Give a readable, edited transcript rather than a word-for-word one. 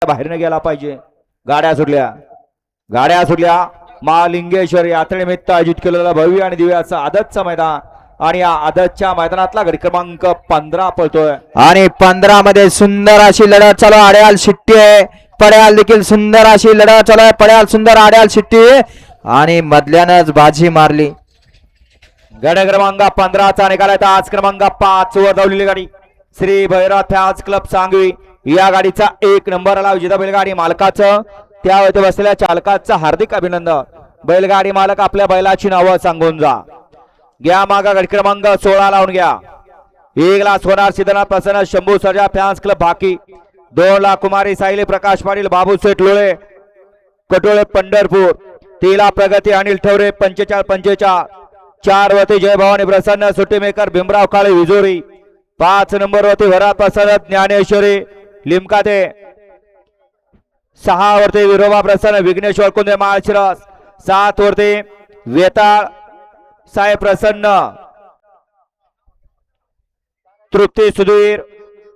बाहेरने गेला पाहिजे. गाड्या सुटल्या. महालिंगेश्वर यात्रेनिमित्त आयोजित केलेलं भव्य आणि दिव्य असं आदतचं मैदान आणि या आदतच्या मैदानातला गडी क्रमांक 15 पळतोय आणि 15 मध्ये सुंदर अशी लढत चालू. आड्याल शिट्टी आहे, पड्याल देखील सुंदर अशी लढत चालू आहे. पड्याल सुंदर, आड्याल शिट्टी आणि मधल्यानच बाजी मारली. गड क्रमांक 15चा निकाल आहे. आज क्रमांक 5 वर धावलेली गाडी श्री भैरव फॅन्स क्लब सांगवी या गाडीचा 1 नंबरला विजेता बैलगाडी मालकाचं त्यावरती बसलेल्या चालकाचं हार्दिक अभिनंदन. बैलगाडी मालक आपल्या बैलाची नावं सांगून जा. घ्या मागा गड क्रमांक 16 लावून घ्या. 1 लाख होणार सिद्धनाथ प्रसन्न शंभू सर्जा फॅन्स क्लब भाकी. 2 लाख कुमारी सायली प्रकाश पाटील बाबू सेठ लोळे कटोळे पंढरपूर. 3 लाख प्रगती अनिल ठवरे 45-45. 4 वरती जय भवानी प्रसन्न सुट्टी मेकर भीमराव काळे विजोरी. 5 नंबर वरती वरात प्रसन्न ज्ञानेश्वरी लिमकाते. 6 वरती विरोबा प्रसन्न विघ्नेश्वर कुंदे माळशिरस. 7 वरती वेताळ साहेब प्रसन्न तृप्ती सुधीर